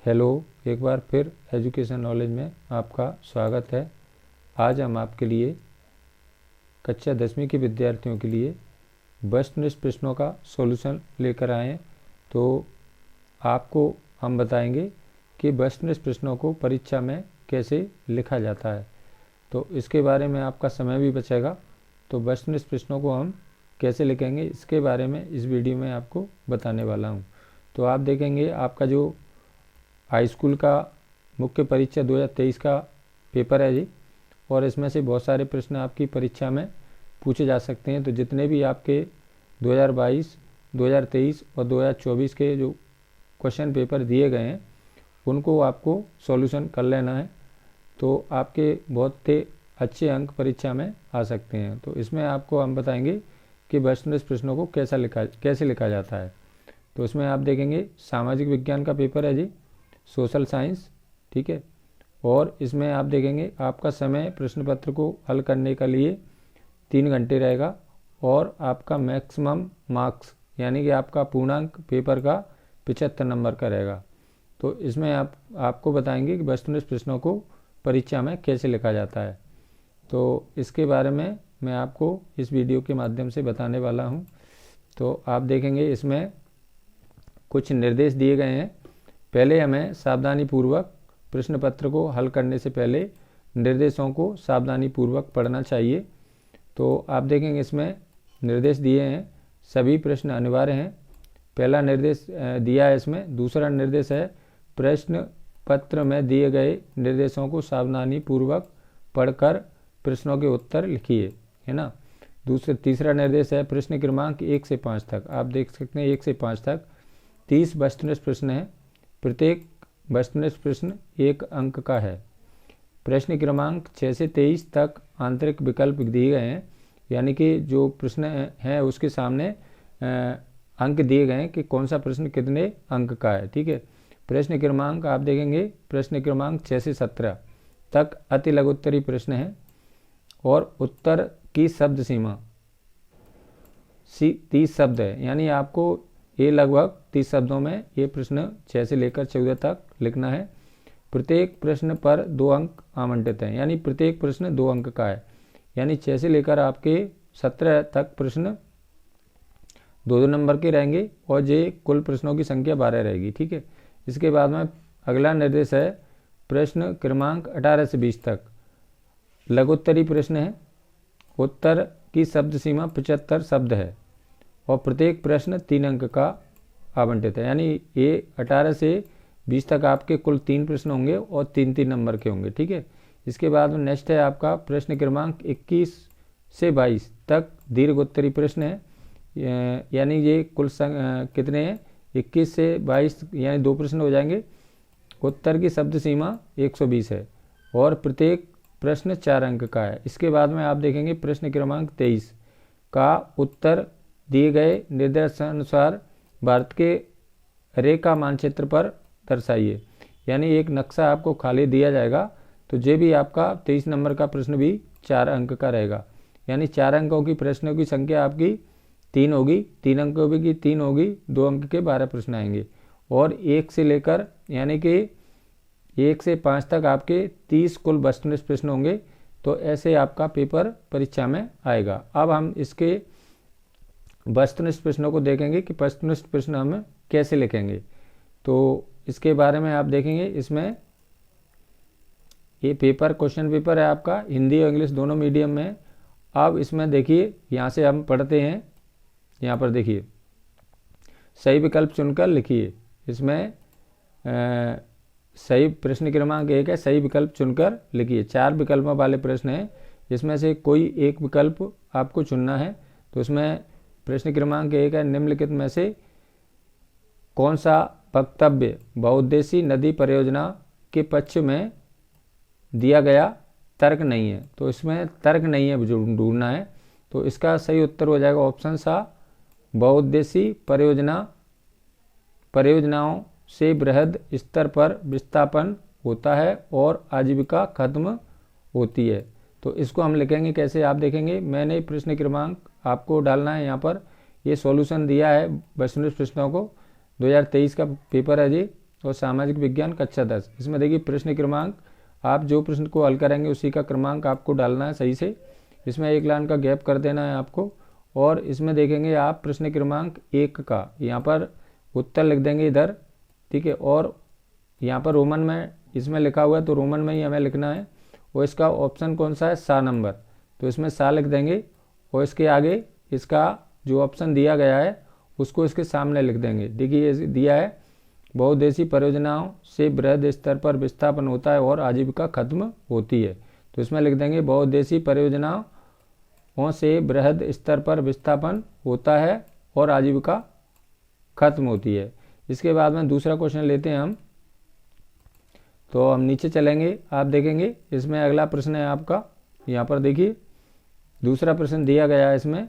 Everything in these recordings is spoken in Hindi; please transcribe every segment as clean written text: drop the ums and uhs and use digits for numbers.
हेलो, एक बार फिर एजुकेशन नॉलेज में आपका स्वागत है। आज हम आपके लिए कक्षा 10वीं के विद्यार्थियों के लिए वस्तुनिष्ठ प्रश्नों का सॉल्यूशन लेकर आए हैं। तो आपको हम बताएंगे कि वस्तुनिष्ठ प्रश्नों को परीक्षा में कैसे लिखा जाता है, तो इसके बारे में आपका समय भी बचेगा। तो वस्तुनिष्ठ प्रश्नों को हम कैसे लिखेंगे इसके बारे में इस वीडियो में आपको बताने वाला हूं। तो आप देखेंगे आपका जो हाई स्कूल का मुख्य परीक्षा 2023 का पेपर है जी, और इसमें से बहुत सारे प्रश्न आपकी परीक्षा में पूछे जा सकते हैं। तो जितने भी आपके 2022, 2023 और 2024 के जो क्वेश्चन पेपर दिए गए हैं उनको आपको सॉल्यूशन कर लेना है, तो आपके बहुत अच्छे अंक परीक्षा में आ सकते हैं। तो इसमें आपको हम बताएंगे कि वस्तुनिष्ठ प्रश्नों को कैसे लिखा जाता है। तो इसमें आप देखेंगे सामाजिक विज्ञान का पेपर है जी, सोशल साइंस, ठीक है। और इसमें आप देखेंगे आपका समय प्रश्न पत्र को हल करने के लिए 3 घंटे रहेगा, और आपका मैक्सिमम मार्क्स यानी कि आपका पूर्णांक पेपर का 75 नंबर का रहेगा। तो इसमें आपको बताएंगे कि वस्तुनिष्ठ प्रश्नों को परीक्षा में कैसे लिखा जाता है। तो इसके बारे में मैं आपको इस वीडियो के माध्यम से बताने वाला हूँ। तो आप देखेंगे इसमें कुछ निर्देश दिए गए हैं। पहले हमें सावधानी पूर्वक प्रश्न पत्र को हल करने से पहले निर्देशों को सावधानी पूर्वक पढ़ना चाहिए। तो आप देखेंगे इसमें निर्देश दिए हैं, सभी प्रश्न अनिवार्य हैं। पहला निर्देश दिया है इसमें। दूसरा निर्देश है प्रश्न पत्र में दिए गए निर्देशों को सावधानी पूर्वक पढ़कर प्रश्नों के उत्तर लिखिए, है ना। तीसरा निर्देश है प्रश्न क्रमांक 1 से 5 तक। आप देख सकते हैं 1 से 5 तक 30 वस्तुनिष्ठ प्रश्न हैं। प्रत्येक वस्तुनिष्ठ प्रश्न 1 अंक का है। प्रश्न क्रमांक 6 से 23 तक आंतरिक विकल्प दिए गए हैं, यानी कि जो प्रश्न है उसके सामने अंक दिए गए हैं कि कौन सा प्रश्न कितने अंक का है, ठीक है। प्रश्न क्रमांक आप देखेंगे प्रश्न क्रमांक 6 से 17 तक अति लघुत्तरी प्रश्न है, और उत्तर की शब्द सीमा 30 शब्द है, यानी आपको ये लगभग 30 शब्दों में ये प्रश्न 6 से लेकर 14 तक लिखना है। प्रत्येक प्रश्न पर 2 अंक आवंटित हैं, यानी प्रत्येक प्रश्न 2 अंक का है, यानी 6 से लेकर आपके 17 तक प्रश्न 2-2 नंबर के रहेंगे, और ये कुल प्रश्नों की संख्या 12 रहेगी, ठीक है। इसके बाद में अगला निर्देश है प्रश्न क्रमांक 18 से 20 तक लघुत्तरी प्रश्न है। उत्तर की शब्द सीमा 75 शब्द है, और प्रत्येक प्रश्न 3 अंक का आवंटित है, यानी ये 18 से 20 तक आपके कुल 3 प्रश्न होंगे और 3-3 नंबर के होंगे, ठीक है। इसके बाद में नेक्स्ट है आपका प्रश्न क्रमांक 21 से 22 तक दीर्घोत्तरी प्रश्न है, यानी ये कुल कितने हैं 21 से 22, यानी 2 प्रश्न हो जाएंगे। उत्तर की शब्द सीमा 120 है, और प्रत्येक प्रश्न 4 अंक का है। इसके बाद में आप देखेंगे प्रश्न क्रमांक 23 का उत्तर दिए गए निर्देशानुसार भारत के रेखा मानचित्र पर दर्शाइए, यानी एक नक्शा आपको खाली दिया जाएगा। तो ये भी आपका 23 नंबर का प्रश्न भी 4 अंक का रहेगा, यानी 4 अंकों की प्रश्नों की संख्या आपकी 3 होगी, 3 अंकों की 3 होगी, 2 अंक के 12 प्रश्न आएंगे, और 1 से लेकर यानी कि 1 से 5 तक आपके 30 कुल वस्तुनिष्ठ प्रश्न होंगे। तो ऐसे आपका पेपर परीक्षा में आएगा। अब हम इसके वस्तुनिष्ठ प्रश्नों को देखेंगे कि वस्तुनिष्ठ प्रश्न हम कैसे लिखेंगे। तो इसके बारे में आप देखेंगे इसमें ये पेपर क्वेश्चन पेपर है आपका हिंदी और इंग्लिश दोनों मीडियम में। अब इसमें देखिए यहाँ से हम पढ़ते हैं, यहाँ पर देखिए सही विकल्प चुनकर लिखिए। इसमें सही प्रश्न क्रमांक 1 है, सही विकल्प चुनकर लिखिए। 4 विकल्पों वाले प्रश्न हैं, इसमें से कोई एक विकल्प आपको चुनना है। तो इसमें प्रश्न क्रमांक 1 है निम्नलिखित में से कौन सा वक्तव्य बहुउद्देशीय नदी परियोजना के पक्ष में दिया गया तर्क नहीं है। तो इसमें तर्क नहीं है ढूंढना है। तो इसका सही उत्तर हो जाएगा ऑप्शन सा, बहुउद्देशीय परियोजनाओं से बृहद स्तर पर विस्थापन होता है और आजीविका खत्म होती है। तो इसको हम लिखेंगे कैसे, आप देखेंगे मैंने प्रश्न क्रमांक आपको डालना है यहाँ पर। ये सॉल्यूशन दिया है वस्तुनिष्ठ प्रश्नों को, 2023 का पेपर है जी। और सामाजिक विज्ञान कक्षा 10। इसमें देखिए प्रश्न क्रमांक, आप जो प्रश्न को हल करेंगे उसी का क्रमांक आपको डालना है सही से। इसमें एक लाइन का गैप कर देना है आपको। और इसमें देखेंगे आप प्रश्न क्रमांक 1 का यहाँ पर उत्तर लिख देंगे इधर, ठीक है। और यहाँ पर रोमन में इसमें लिखा हुआ है तो रोमन में ही हमें लिखना है। और इसका ऑप्शन कौन सा है, सा नंबर, तो इसमें सा लिख देंगे। और इसके आगे इसका जो ऑप्शन दिया गया है उसको इसके सामने लिख देंगे। देखिए ये दिया है बहुउद्देशीय परियोजनाओं से बृहद स्तर पर विस्थापन होता है और आजीविका खत्म होती है। तो इसमें लिख देंगे बहुउद्देशीय परियोजनाओं से बृहद स्तर पर विस्थापन होता है और आजीविका खत्म होती है। इसके बाद में दूसरा क्वेश्चन लेते हैं हम। तो हम नीचे चलेंगे, आप देखेंगे इसमें अगला प्रश्न है आपका। यहाँ पर देखिए दूसरा प्रश्न दिया गया है इसमें,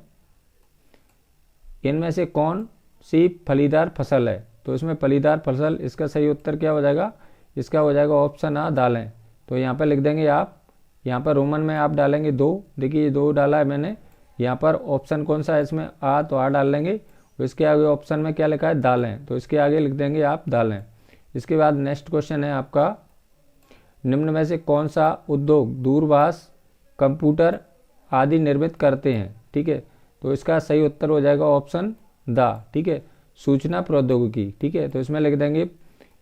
इनमें से कौन सी फलीदार फसल है। तो इसमें फलीदार फसल, इसका सही उत्तर क्या हो जाएगा, इसका हो जाएगा ऑप्शन आ, दालें। तो यहाँ पर लिख देंगे आप, यहाँ पर रोमन में आप डालेंगे 2। देखिए ये 2 डाला है मैंने। यहाँ पर ऑप्शन कौन सा है इसमें, आ, तो आ डाल लेंगे। इसके आगे ऑप्शन में क्या लिखा है, दालें, तो इसके आगे लिख देंगे आप दालें। इसके बाद नेक्स्ट क्वेश्चन है आपका, निम्न में से कौन सा उद्योग दूरभाष, कंप्यूटर आदि निर्मित करते हैं, ठीक है। तो इसका सही उत्तर हो जाएगा ऑप्शन द, ठीक है, सूचना प्रौद्योगिकी, ठीक है। तो इसमें लिख देंगे,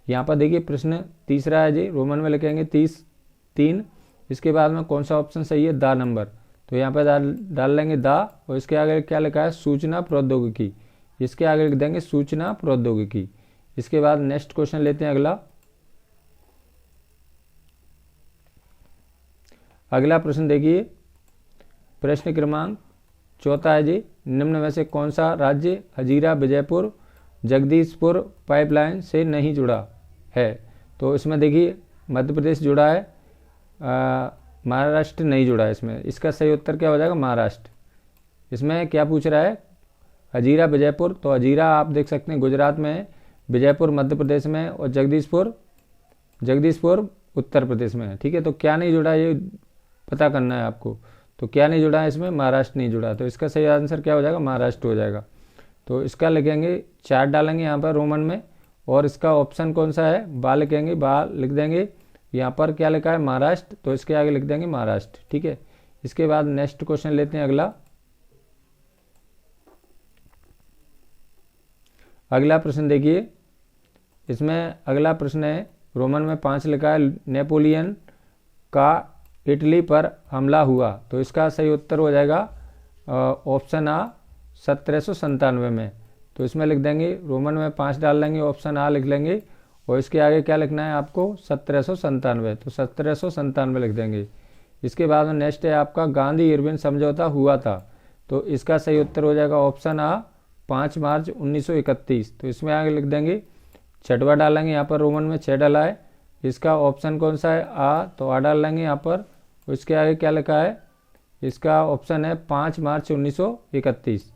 यहाँ पर देखिए प्रश्न तीसरा है जी, रोमन में लिखेंगे 3। इसके बाद में कौन सा ऑप्शन सही है, द नंबर, तो यहाँ पर डाल लेंगे द। और इसके आगे क्या लिखा है, सूचना प्रौद्योगिकी, इसके आगे लिख देंगे सूचना प्रौद्योगिकी। इसके बाद नेक्स्ट क्वेश्चन लेते हैं अगला। अगला प्रश्न देखिए, प्रश्न क्रमांक 4 है जी, निम्न में से कौन सा राज्य हजीरा विजयपुर जगदीशपुर पाइपलाइन से नहीं जुड़ा है। तो इसमें देखिए मध्य प्रदेश जुड़ा है, महाराष्ट्र नहीं जुड़ा है इसमें। इसका सही उत्तर क्या हो जाएगा, महाराष्ट्र। इसमें क्या पूछ रहा है, हजीरा विजयपुर, तो हजीरा आप देख सकते हैं गुजरात में है, विजयपुर मध्य प्रदेश में, और जगदीशपुर उत्तर प्रदेश में है, ठीक है। तो क्या नहीं जुड़ा ये पता करना है आपको। तो क्या नहीं जुड़ा है इसमें, महाराष्ट्र नहीं जुड़ा। तो इसका सही आंसर क्या हो जाएगा, महाराष्ट्र हो जाएगा। तो इसका लिखेंगे 4 डालेंगे यहाँ पर रोमन में। और इसका ऑप्शन कौन सा है, बा लिखेंगे, बा लिख देंगे। यहाँ पर क्या लिखा है, महाराष्ट्र, तो इसके आगे लिख देंगे महाराष्ट्र, ठीक है। इसके बाद नेक्स्ट क्वेश्चन लेते हैं अगला। अगला प्रश्न देखिए, इसमें अगला प्रश्न है, रोमन में 5 लिखा है, नेपोलियन का इटली पर हमला हुआ। तो इसका सही उत्तर हो जाएगा ऑप्शन आ, 1797 में। तो इसमें लिख देंगे, रोमन में 5 डाल लेंगे, ऑप्शन आ लिख लेंगे। और इसके आगे क्या लिखना है आपको, 1797, तो 1797 लिख देंगे। इसके बाद में नेक्स्ट है आपका, गांधी इरविन समझौता हुआ था। तो इसका सही उत्तर हो जाएगा ऑप्शन आ, 5 मार्च 1931। तो इसमें आगे लिख देंगे, 6वां डालेंगे, यहाँ पर रोमन में 6 डाला है। इसका ऑप्शन कौन सा है, आ, तो आ डाल लेंगे यहाँ पर। इसके आगे क्या लिखा है, इसका ऑप्शन है 5 मार्च 1931।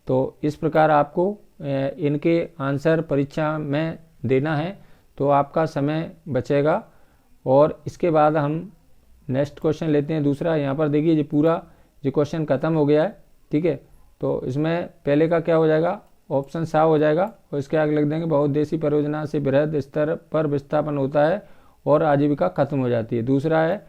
तो इस प्रकार आपको इनके आंसर परीक्षा में देना है, तो आपका समय बचेगा। और इसके बाद हम नेक्स्ट क्वेश्चन लेते हैं दूसरा। यहाँ पर देखिए ये पूरा ये क्वेश्चन खत्म हो गया है, ठीक है। तो इसमें पहले का क्या हो जाएगा, ऑप्शन सा हो जाएगा। और इसके आगे लिख देंगे, बहुउद्देशीय परियोजना से बृहद स्तर पर विस्थापन होता है और आजीविका खत्म हो जाती है। दूसरा है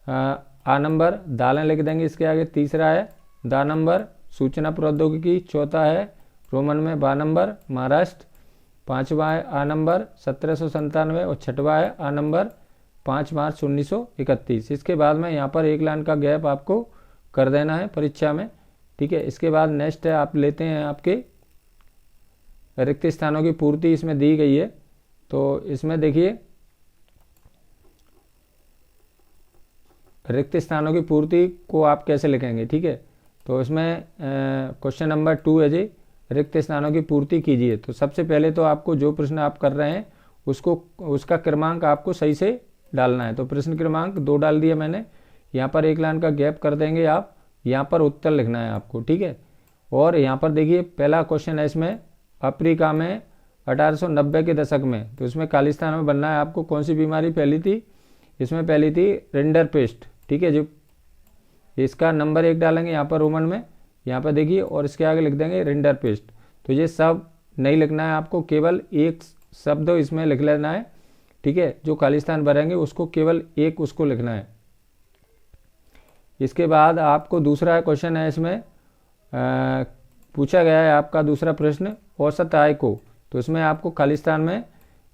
आ नंबर, दालें लिख देंगे इसके आगे। तीसरा है दा नंबर, सूचना प्रौद्योगिकी। चौथा है रोमन में बा नंबर, महाराष्ट्र। 5वां है आ नंबर 1797। और 6वां है आ नंबर 5 मार्च 1931। इसके बाद में यहाँ पर 1 लाइन का गैप आपको कर देना है परीक्षा में, ठीक है। इसके बाद नेक्स्ट है आप लेते हैं आपके रिक्त स्थानों की पूर्ति, इसमें दी गई है। तो इसमें देखिए रिक्त स्थानों की पूर्ति को आप कैसे लिखेंगे, ठीक है। तो इसमें क्वेश्चन नंबर 2 है जी, रिक्त स्थानों की पूर्ति कीजिए। तो सबसे पहले तो आपको जो प्रश्न आप कर रहे हैं उसका क्रमांक आपको सही से डालना है। तो प्रश्न क्रमांक 2 डाल दिया मैंने। यहाँ पर 1 लाइन का गैप कर देंगे आप, यहाँ पर उत्तर लिखना है आपको, ठीक है। और यहाँ पर देखिए पहला क्वेश्चन है इसमें, अफ्रीका में 1890 के दशक में, तो इसमें खालिस्तान में बनना है आपको, कौन सी बीमारी फैली थी। इसमें पहली थी रिंडरपेस्ट, ठीक है। जो इसका नंबर 1 डालेंगे यहाँ पर रोमन में, यहाँ पर देखिए, और इसके आगे लिख देंगे रिंडरपेस्ट। तो ये सब नहीं लिखना है आपको, केवल एक शब्द इसमें लिख लेना है, ठीक है। जो खालिस्तान भरेंगे उसको केवल एक उसको लिखना है। इसके बाद आपको दूसरा क्वेश्चन है, इसमें पूछा गया है आपका दूसरा प्रश्न, औसत आय को, तो इसमें आपको खालिस्तान में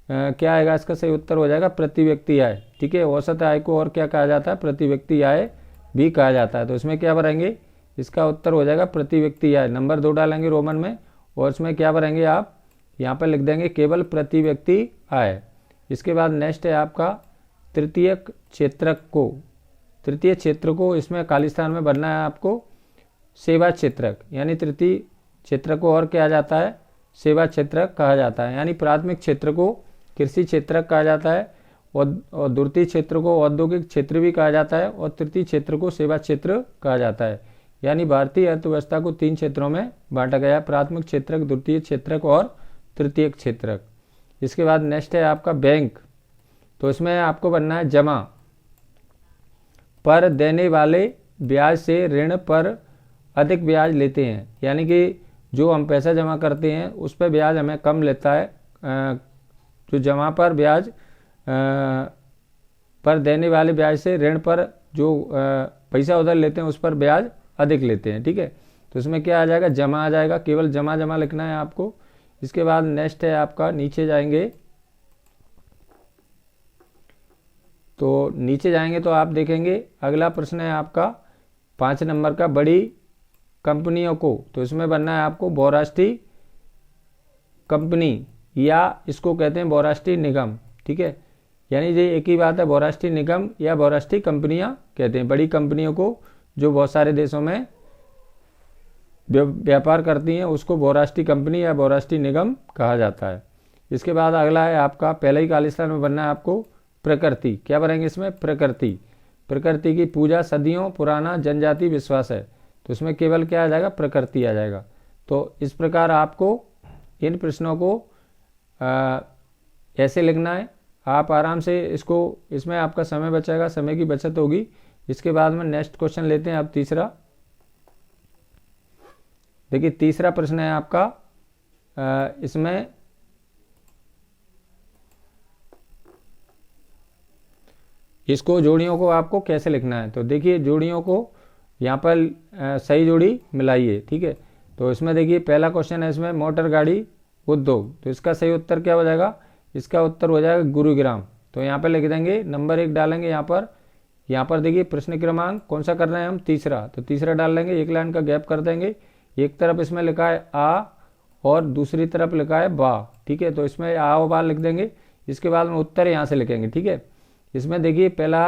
क्या आएगा, इसका सही उत्तर हो जाएगा प्रति व्यक्ति आय, ठीक है। औसत आय को और क्या कहा जाता है, प्रति व्यक्ति आय भी कहा जाता है। तो इसमें क्या भरेंगे, इसका उत्तर हो जाएगा प्रति व्यक्ति आय, नंबर 2 डालेंगे रोमन में, और इसमें क्या भरेंगे आप, यहाँ पर लिख देंगे केवल प्रति व्यक्ति आय। इसके बाद नेक्स्ट है आपका तृतीय क्षेत्रक को, तृतीय क्षेत्र को इसमें खालिस्तान में भरना है आपको सेवा क्षेत्रक, यानी तृतीय क्षेत्र को और क्या जाता है, सेवा क्षेत्रक कहा जाता है। यानी प्राथमिक क्षेत्र को कृषि क्षेत्रक कहा जाता है, और द्वितीय क्षेत्र को औद्योगिक क्षेत्र भी कहा जाता है, और तृतीय क्षेत्र को सेवा क्षेत्र कहा जाता है। यानी भारतीय अर्थव्यवस्था को 3 क्षेत्रों में बांटा गया है, प्राथमिक क्षेत्रक, द्वितीय क्षेत्रक और तृतीय क्षेत्रक। इसके बाद नेक्स्ट है आपका बैंक, तो इसमें आपको बनना है जमा पर देने वाले ब्याज से ऋण पर अधिक ब्याज लेते हैं, यानी कि जो हम पैसा जमा करते हैं उस पर ब्याज हमें कम लेता है, जो जमा पर ब्याज पर देने वाले ब्याज से ऋण पर जो पैसा उधर लेते हैं उस पर ब्याज अधिक लेते हैं, ठीक है। तो इसमें क्या आ जाएगा, जमा आ जाएगा, केवल जमा जमा लिखना है आपको। इसके बाद नेक्स्ट है आपका, नीचे जाएंगे तो आप देखेंगे अगला प्रश्न है आपका 5 नंबर का, बड़ी कंपनियों को, तो इसमें बनना है आपको बहुराष्ट्रीय कंपनी, या इसको कहते हैं बहुराष्ट्रीय निगम, ठीक है। यानी ये एक ही बात है, बहुराष्ट्रीय निगम या बहुराष्ट्रीय कंपनियां कहते हैं बड़ी कंपनियों को, जो बहुत सारे देशों में व्यापार करती हैं उसको बहुराष्ट्रीय कंपनी या बहुराष्ट्रीय निगम कहा जाता है। इसके बाद अगला है आपका, पहले ही खालिस्तान में बनना है आपको प्रकृति, क्या बनेंगे इसमें, प्रकृति, प्रकृति की पूजा सदियों पुराना जनजाति विश्वास है, तो इसमें केवल क्या आ जाएगा, प्रकृति आ जाएगा। तो इस प्रकार आपको इन प्रश्नों को ऐसे लिखना है, आप आराम से इसको, इसमें आपका समय बचेगा, समय की बचत होगी। इसके बाद में नेक्स्ट क्वेश्चन लेते हैं अब तीसरा। देखिए तीसरा प्रश्न है आपका, इसमें इसको जोड़ियों को आपको कैसे लिखना है, तो देखिए जोड़ियों को यहाँ पर सही जोड़ी मिलाइए, ठीक है। तो इसमें देखिए पहला क्वेश्चन है इसमें मोटर गाड़ी उद्योग, तो इसका सही उत्तर क्या हो जाएगा, इसका उत्तर हो जाएगा गुरुग्राम। तो यहाँ पर लिख देंगे, नंबर 1 डालेंगे यहाँ पर देखिए प्रश्न क्रमांक कौन सा कर रहे हैं हम, तीसरा, तो तीसरा डाल लेंगे, एक लाइन का गैप कर देंगे, एक तरफ इसमें लिखा है आ और दूसरी तरफ लिखा है बा, ठीक है। तो इसमें आ और बा लिख देंगे, इसके बाद में उत्तर यहाँ से लिखेंगे, ठीक है। इसमें देखिए पहला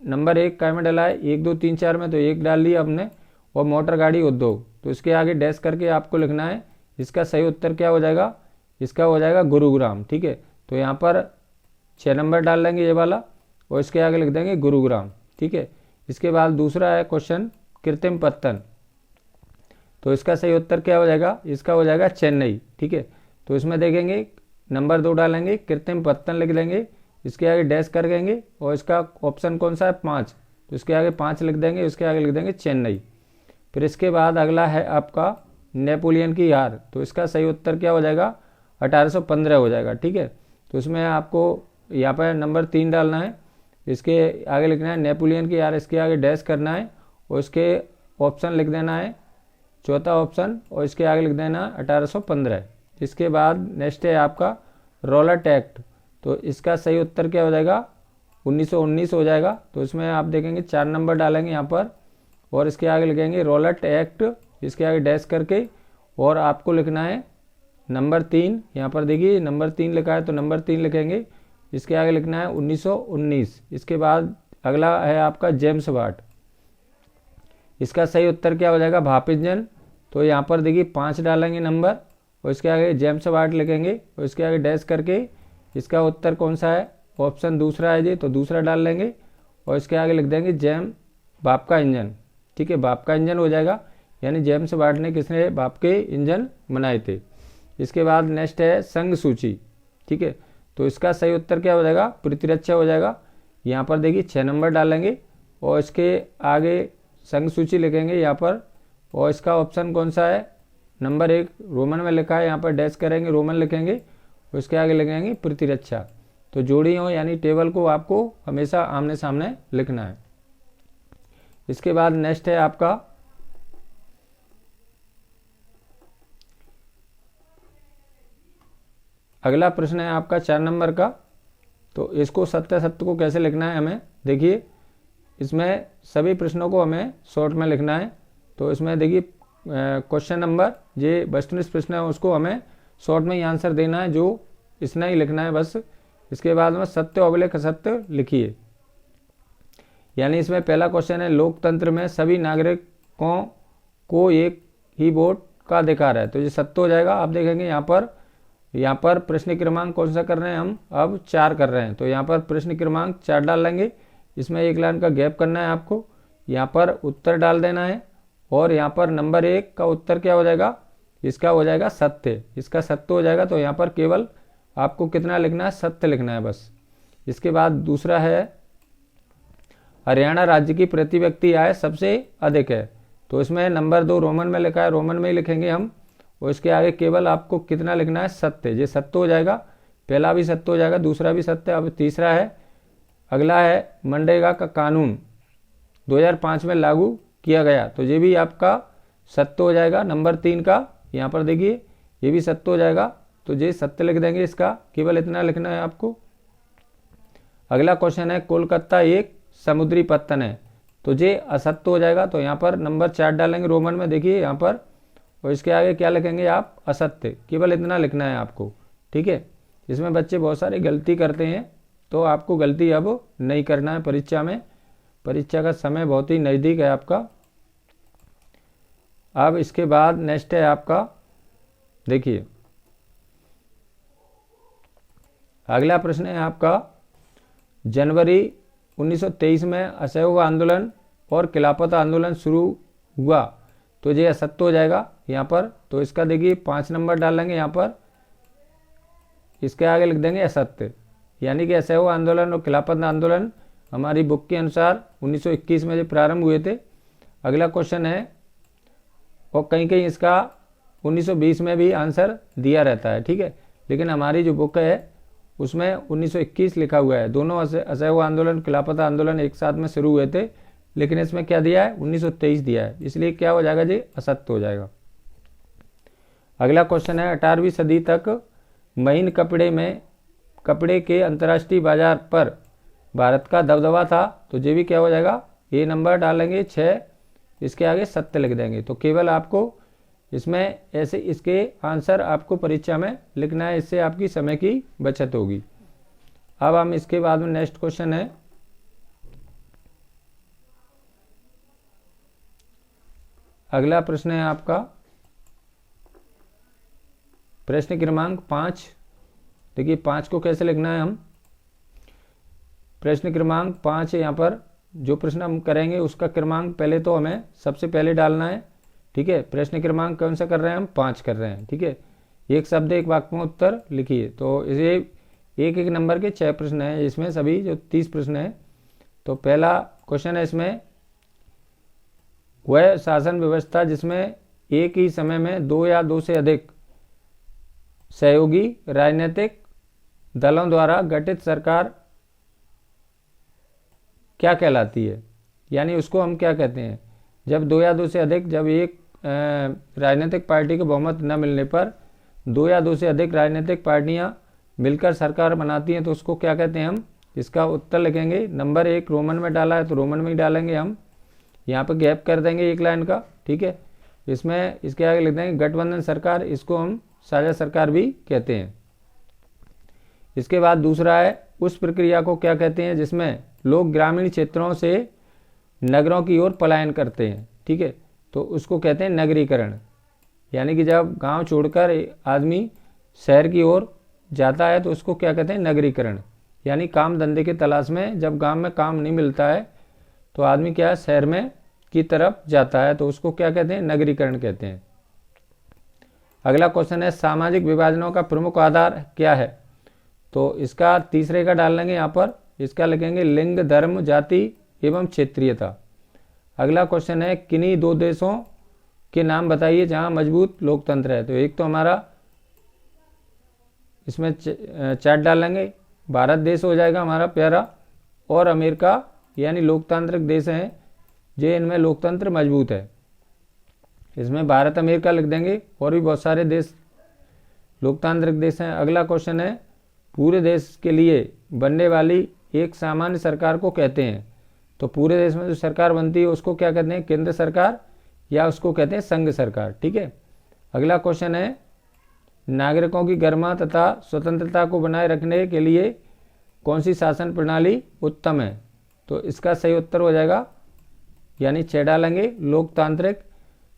नंबर 1 काय में डाला है, 1 2 3 4 में, तो 1 डाल लिया हमने, और मोटर गाड़ी उद्योग, तो इसके आगे डैश करके आपको लिखना है, इसका सही उत्तर क्या हो जाएगा, इसका हो जाएगा गुरुग्राम, ठीक है। तो यहाँ पर 6 नंबर डाल लेंगे ये वाला, और इसके आगे लिख देंगे गुरुग्राम, ठीक है। इसके बाद दूसरा है क्वेश्चन कृत्रिम पत्तन, तो इसका सही उत्तर क्या हो जाएगा, इसका हो जाएगा चेन्नई, ठीक है। तो इसमें देखेंगे नंबर 2 डालेंगे, कृत्रिम पत्तन लिख देंगे, इसके आगे डैश कर देंगे, और इसका ऑप्शन कौन सा है 5, तो इसके आगे 5 लिख देंगे, इसके आगे लिख देंगे चेन्नई। फिर इसके बाद अगला है आपका नेपोलियन की हार, तो इसका सही उत्तर क्या हो जाएगा, 1815 हो जाएगा, ठीक है। तो इसमें आपको यहाँ पर नंबर 3 डालना है, इसके आगे लिखना है नेपोलियन की हार, इसके आगे डैश करना है, और इसके ऑप्शन लिख देना है चौथा ऑप्शन, और इसके आगे लिख देना 1815। इसके बाद नेक्स्ट है आपका रॉलेट एक्ट, तो इसका सही उत्तर क्या हो जाएगा, 1919 हो जाएगा। तो इसमें आप देखेंगे 4 नंबर डालेंगे यहाँ पर, और इसके आगे लिखेंगे रॉलेट एक्ट, इसके आगे डैश करके, और आपको लिखना है नंबर 3, यहाँ पर देखिए नंबर 3 लिखा है, तो नंबर 3 लिखेंगे, इसके आगे लिखना है 1919। इसके बाद अगला है आपका जेम्स वाट, इसका सही उत्तर क्या हो जाएगा, भाप इंजन, तो यहाँ पर देखिए 5 डालेंगे नंबर, और इसके आगे जेम्स वाट लिखेंगे, और इसके आगे डैश करके इसका उत्तर कौन सा है, ऑप्शन दूसरा है जी, तो दूसरा डाल लेंगे, और इसके आगे लिख देंगे भाप का इंजन, ठीक है, भाप का इंजन हो जाएगा, यानी जेम्स वाट ने किसने भाप के इंजन बनाए थे। इसके बाद नेक्स्ट है संघ सूची, ठीक है, तो इसका सही उत्तर क्या हो जाएगा, प्रतिरक्षा हो जाएगा। यहाँ पर देखिए 6 नंबर डालेंगे, और इसके आगे संघ सूची लिखेंगे यहाँ पर, और इसका ऑप्शन कौन सा है, नंबर 1 रोमन में लिखा है, यहाँ पर डैश करेंगे, रोमन लिखेंगे, उसके आगे लिखेंगे प्रतिरक्षा। तो जोड़ी हो यानी टेबल को आपको हमेशा आमने सामने लिखना है। इसके बाद नेक्स्ट है आपका अगला प्रश्न है आपका 4 नंबर का। तो इसको सत्य सत्य को कैसे लिखना है हमें देखिए, इसमें सभी प्रश्नों को हमें शॉर्ट में लिखना है। तो इसमें देखिए क्वेश्चन नंबर ये वस्तुनिष्ठ प्रश्न है उसको हमें शॉर्ट में ही आंसर देना है, जो इतना ही लिखना है बस। इसके बाद में सत्य अवलेख असत्य लिखिए। यानी इसमें पहला क्वेश्चन है लोकतंत्र में सभी नागरिकों को एक ही वोट का अधिकार है। तो ये सत्य हो जाएगा। आप देखेंगे यहाँ पर प्रश्न क्रमांक कौन सा कर रहे हैं हम, अब 4 कर रहे हैं। तो यहाँ पर प्रश्न क्रमांक 4 डाल लेंगे। इसमें एक लाइन का गैप करना है आपको, यहाँ पर उत्तर डाल देना है और यहाँ पर नंबर 1 का उत्तर क्या हो जाएगा, इसका हो जाएगा सत्य। इसका सत्य हो जाएगा। तो यहाँ पर केवल आपको कितना लिखना है, सत्य लिखना है बस। इसके बाद दूसरा है हरियाणा राज्य की प्रति व्यक्ति आय सबसे अधिक है। तो इसमें नंबर 2 रोमन में लिखा है, रोमन में ही लिखेंगे हम। और इसके आगे केवल आपको कितना लिखना है, सत्य। ये सत्य हो जाएगा। पहला भी सत्य हो जाएगा, दूसरा भी सत्य। अब तीसरा है, अगला है मनरेगा का कानून 2005 में लागू किया गया। तो ये भी आपका सत्य हो जाएगा। नंबर 3 का यहाँ पर देखिए ये भी सत्य हो जाएगा। तो ये सत्य लिख देंगे, इसका केवल इतना लिखना है आपको। अगला क्वेश्चन है कोलकाता एक समुद्री पत्तन है। तो ये असत्य हो जाएगा। तो यहाँ पर नंबर 4 डालेंगे रोमन में, देखिए यहाँ पर। और इसके आगे क्या लिखेंगे आप, असत्य। केवल इतना लिखना है आपको, ठीक है। इसमें बच्चे बहुत सारी गलती करते हैं, तो आपको गलती अब नहीं करना है परीक्षा में। परीक्षा का समय बहुत ही नज़दीक है आपका। अब इसके बाद नेक्स्ट है आपका देखिए अगला प्रश्न है आपका जनवरी 1923 में असहयोग आंदोलन और खिलाफत आंदोलन शुरू हुआ। तो ये असत्य हो जाएगा यहाँ पर। तो इसका देखिए 5 नंबर डालेंगे यहाँ पर, इसके आगे लिख देंगे असत्य। यानी कि असहयोग आंदोलन और खिलाफत आंदोलन हमारी बुक के अनुसार 1921 में जो प्रारंभ हुए थे। अगला क्वेश्चन है, और कहीं कहीं इसका 1920 में भी आंसर दिया रहता है, ठीक है। लेकिन हमारी जो बुक है उसमें 1921 लिखा हुआ है। दोनों असहयोग आंदोलन खिलाफत आंदोलन एक साथ में शुरू हुए थे, लेकिन इसमें क्या दिया है, 1923 दिया है। इसलिए क्या हो जाएगा जी, असत्य हो जाएगा। अगला क्वेश्चन है 18वीं सदी तक महीन कपड़े के अंतर्राष्ट्रीय बाजार पर भारत का दबदबा था। तो ये भी क्या हो जाएगा, ये नंबर डालेंगे 6, इसके आगे सत्य लिख देंगे। तो केवल आपको इसमें ऐसे इसके आंसर आपको परीक्षा में लिखना है, इससे आपकी समय की बचत होगी। अब हम इसके बाद में नेक्स्ट क्वेश्चन है अगला प्रश्न है आपका प्रश्न क्रमांक 5। देखिए 5 को कैसे लिखना है हम, प्रश्न क्रमांक 5 है। यहाँ पर जो प्रश्न हम करेंगे उसका क्रमांक पहले तो हमें सबसे पहले डालना है, ठीक है। प्रश्न क्रमांक कौन सा कर रहे हैं हम, 5 कर रहे हैं, ठीक है। एक शब्द एक वाक्य में उत्तर लिखिए। तो इसे एक एक नंबर के 6 प्रश्न हैं इसमें, सभी जो 30 प्रश्न हैं। तो पहला क्वेश्चन है इसमें, वह शासन व्यवस्था जिसमें एक ही समय में 2 या 2 से अधिक सहयोगी राजनीतिक दलों द्वारा गठित सरकार क्या कहलाती है। यानी उसको हम क्या कहते हैं, जब 2 या 2 से अधिक, जब एक राजनीतिक पार्टी को बहुमत न मिलने पर 2 या 2 से अधिक राजनीतिक पार्टियां मिलकर सरकार बनाती हैं, तो उसको क्या कहते हैं हम। इसका उत्तर लिखेंगे। नंबर 1 रोमन में डाला है तो रोमन में ही डालेंगे हम। यहाँ पर गैप कर देंगे एक लाइन का, ठीक है। इसमें इसके आगे लिख देंगे गठबंधन सरकार, इसको हम साझा सरकार भी कहते हैं। इसके बाद दूसरा है, उस प्रक्रिया को क्या कहते हैं जिसमें लोग ग्रामीण क्षेत्रों से नगरों की ओर पलायन करते हैं, ठीक है। तो उसको कहते हैं नगरीकरण। यानी कि जब गांव छोड़कर आदमी शहर की ओर जाता है तो उसको क्या कहते हैं, नगरीकरण। यानी काम धंधे के तलाश में जब गांव में काम नहीं मिलता है तो आदमी क्या शहर में की तरफ जाता है, तो उसको क्या कहते हैं, नगरीकरण कहते हैं। अगला क्वेश्चन है, सामाजिक विभाजनों का प्रमुख आधार क्या है। तो इसका तीसरे का डाल लेंगे यहाँ पर, इसका लिखेंगे लिंग धर्म जाति एवं क्षेत्रीयता। अगला क्वेश्चन है, किन्हीं 2 देशों के नाम बताइए जहां मजबूत लोकतंत्र है। तो एक तो हमारा इसमें चार डालेंगे, भारत देश हो जाएगा हमारा प्यारा, और अमेरिका यानी लोकतांत्रिक देश हैं जो इनमें लोकतंत्र मजबूत है। इसमें भारत अमेरिका लिख देंगे, और भी बहुत सारे देश लोकतांत्रिक देश हैं। अगला क्वेश्चन है, पूरे देश के लिए बनने वाली एक सामान्य सरकार को कहते हैं। तो पूरे देश में जो सरकार बनती है उसको क्या कहते हैं, केंद्र सरकार, या उसको कहते हैं संघ सरकार। ठीक है। अगला क्वेश्चन है, नागरिकों की गरिमा तथा स्वतंत्रता को बनाए रखने के लिए कौन सी शासन प्रणाली उत्तम है। तो इसका सही उत्तर हो जाएगा, यानी 6 डालेंगे, लोकतांत्रिक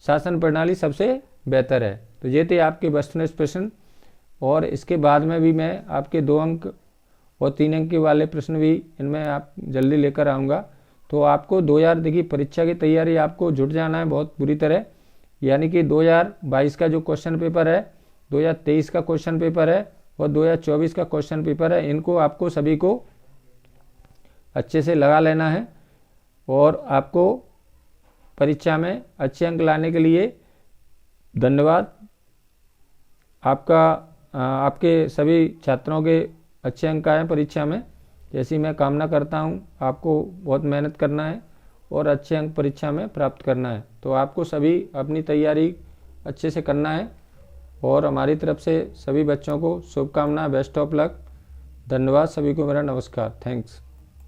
शासन प्रणाली सबसे बेहतर है। तो ये थे आपके वस्तुनिष्ठ प्रश्न, और इसके बाद में भी मैं आपके 2 अंक और 3 अंक के वाले प्रश्न भी इनमें आप जल्दी लेकर आऊँगा। तो आपको 2000 देखिए परीक्षा की तैयारी आपको जुट जाना है बहुत बुरी तरह, यानी कि 2022 का जो क्वेश्चन पेपर है, 2023 का क्वेश्चन पेपर है, और 2024 का क्वेश्चन पेपर है, इनको आपको सभी को अच्छे से लगा लेना है। और आपको परीक्षा में अच्छे अंक लाने के लिए धन्यवाद। आपके सभी छात्रों के अच्छे अंक आए परीक्षा में, जैसी मैं कामना करता हूं। आपको बहुत मेहनत करना है और अच्छे अंक परीक्षा में प्राप्त करना है। तो आपको सभी अपनी तैयारी अच्छे से करना है, और हमारी तरफ से सभी बच्चों को शुभकामनाएं, बेस्ट ऑफ लक। धन्यवाद सभी को, मेरा नमस्कार, थैंक्स।